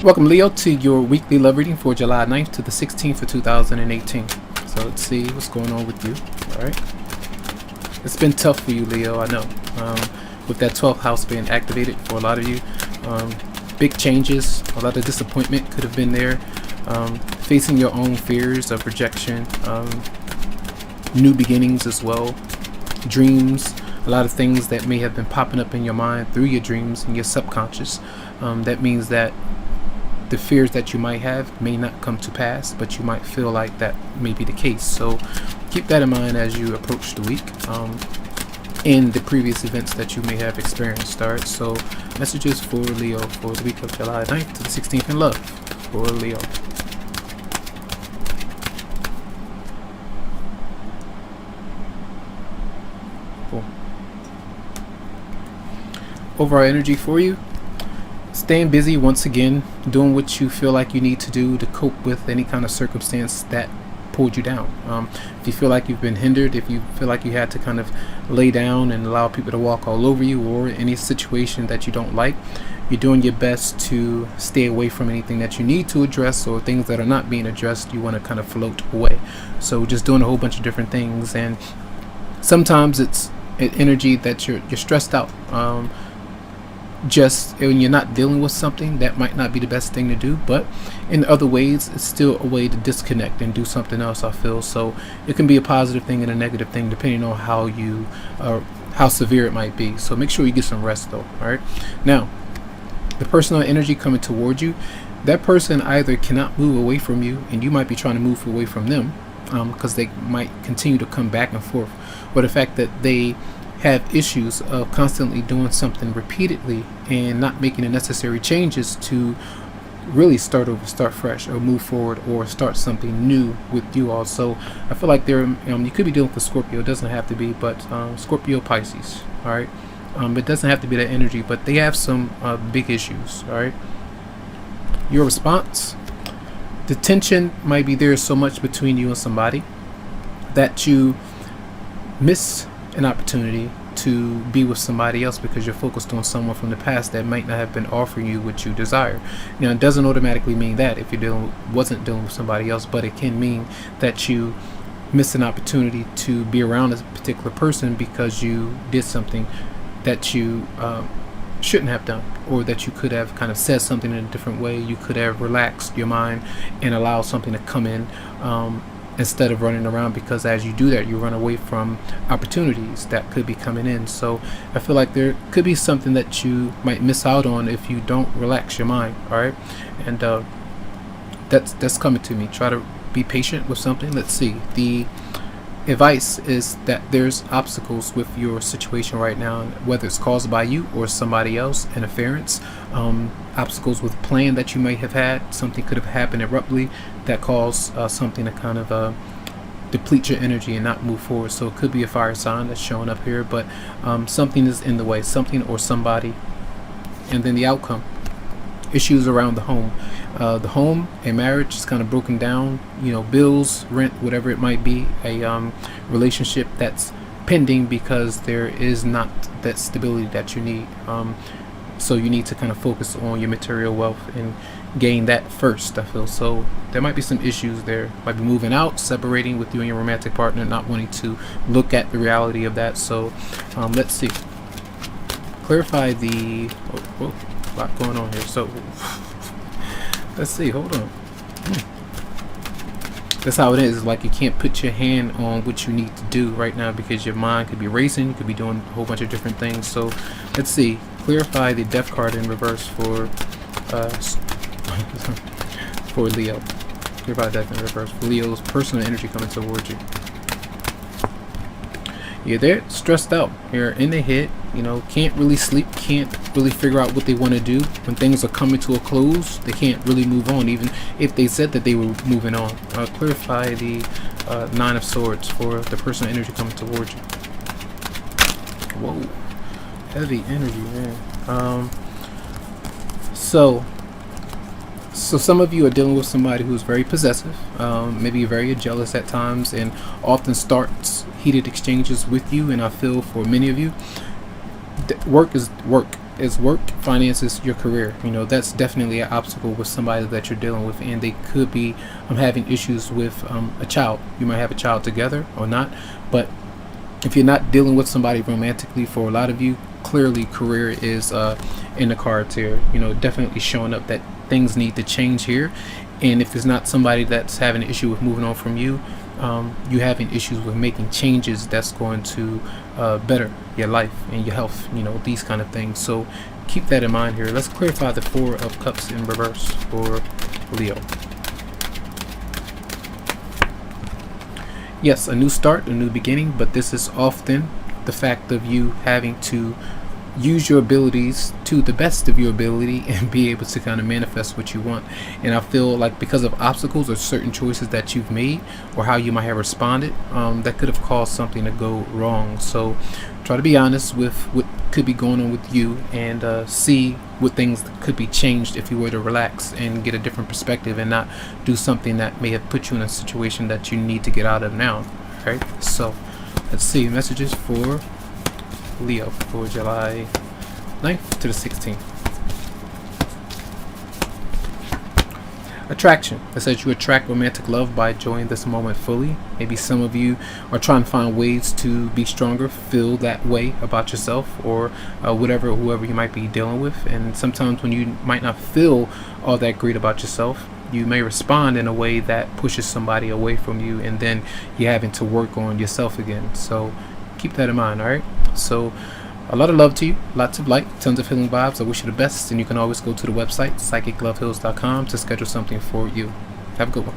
Welcome, Leo, to your weekly love reading for July 9th to the 16th of 2018. So let's see what's going on with you. All right. It's been tough for you, Leo, I know. With that 12th house being activated for a lot of you. Big changes, a lot of disappointment could have been there. Facing your own fears of rejection. New beginnings as well. Dreams. A lot of things that may have been popping up in your mind through your dreams and your subconscious. That means that the fears that you might have may not come to pass, but you might feel like that may be the case. So keep that in mind as you approach the week and the previous events that you may have experienced. All right, so messages for Leo for the week of July 9th to the 16th in love for Leo. Cool. Overall energy for you: staying busy once again, doing what you feel like you need to do to cope with any kind of circumstance that pulled you down. If you feel like you've been hindered, if you feel like you had to kind of lay down and allow people to walk all over you, or any situation that you don't like, you're doing your best to stay away from anything that you need to address, or things that are not being addressed you want to kind of float away. So just doing a whole bunch of different things, and sometimes it's an energy that you're stressed out. Just when you're not dealing with something, that might not be the best thing to do, but in other ways it's still a way to disconnect and do something else, I feel. So it can be a positive thing and a negative thing depending on how severe it might be. So make sure you get some rest though. All right, now the personal energy coming toward you, that person either cannot move away from you and you might be trying to move away from them, because they might continue to come back and forth, or the fact that they have issues of constantly doing something repeatedly and not making the necessary changes to really start over, start fresh, or move forward, or start something new with you all. So I feel like there, you could be dealing with a Scorpio. It doesn't have to be, but Scorpio, Pisces. All right, it doesn't have to be that energy, but they have some big issues. All right, your response: the tension might be there so much between you and somebody that you miss an opportunity to be with somebody else because you're focused on someone from the past that might not have been offering you what you desire. Now, it doesn't automatically mean that if you wasn't dealing with somebody else, but it can mean that you missed an opportunity to be around a particular person because you did something that you shouldn't have done, or that you could have kind of said something in a different way. You could have relaxed your mind and allowed something to come in, instead of running around, because as you do that, you run away from opportunities that could be coming in. So I feel like there could be something that you might miss out on if you don't relax your mind. All right, and that's coming to me. Try to be patient with something. Let's see. The advice is that there's obstacles with your situation right now, whether it's caused by you or somebody else, interference, obstacles with a plan that you may have had. Something could have happened abruptly that caused something to kind of deplete your energy and not move forward. So it could be a fire sign that's showing up here, but something is in the way, something or somebody. And then the outcome: issues around the home. The home and marriage is kind of broken down, bills, rent, whatever it might be. A relationship that's pending because there is not that stability that you need. So you need to kind of focus on your material wealth and gain that first, I feel. So there might be some issues there. Might be moving out, separating with you and your romantic partner, not wanting to look at the reality of that. So let's see. Clarify the... a lot going on here. So let's see. Hold on. That's how it is. Like, you can't put your hand on what you need to do right now because your mind could be racing. You could be doing a whole bunch of different things. So let's see. Clarify the Death card in reverse for for Leo. Clarify Death in reverse for Leo's personal energy coming towards you. You're there, stressed out. You're in the head, can't really sleep, can't really figure out what they want to do. When things are coming to a close, they can't really move on, even if they said that they were moving on. Clarify the Nine of Swords for the personal energy coming towards you. Whoa, heavy energy, man. So some of you are dealing with somebody who's very possessive, maybe very jealous at times, and often starts heated exchanges with you. And I feel for many of you, work is work. is work, finances, your career. That's definitely an obstacle with somebody that you're dealing with, and they could be having issues with a child. You might have a child together or not, but if you're not dealing with somebody romantically, for a lot of you, clearly career is in the cards here. Definitely showing up that things need to change here. And if it's not somebody that's having an issue with moving on from you, you having issues with making changes that's going to better your life and your health, these kind of things. So keep that in mind here. Let's clarify the Four of Cups in reverse for Leo. Yes, a new start, a new beginning, but this is often the fact of you having to use your abilities to the best of your ability and be able to kind of manifest what you want. And I feel like because of obstacles or certain choices that you've made or how you might have responded, that could have caused something to go wrong. So try to be honest with what could be going on with you, and see what things could be changed if you were to relax and get a different perspective and not do something that may have put you in a situation that you need to get out of now. Right? So let's see messages for Leo for July 9th to the 16th. Attraction. It says you attract romantic love by enjoying this moment fully. Maybe some of you are trying to find ways to be stronger, feel that way about yourself, or whoever you might be dealing with. And sometimes when you might not feel all that great about yourself, you may respond in a way that pushes somebody away from you, and then you're having to work on yourself again. So keep that in mind, alright? So a lot of love to you, lots of light, tons of healing vibes. I wish you the best, and you can always go to the website psychicloveheals.com to schedule something for you. Have a good one.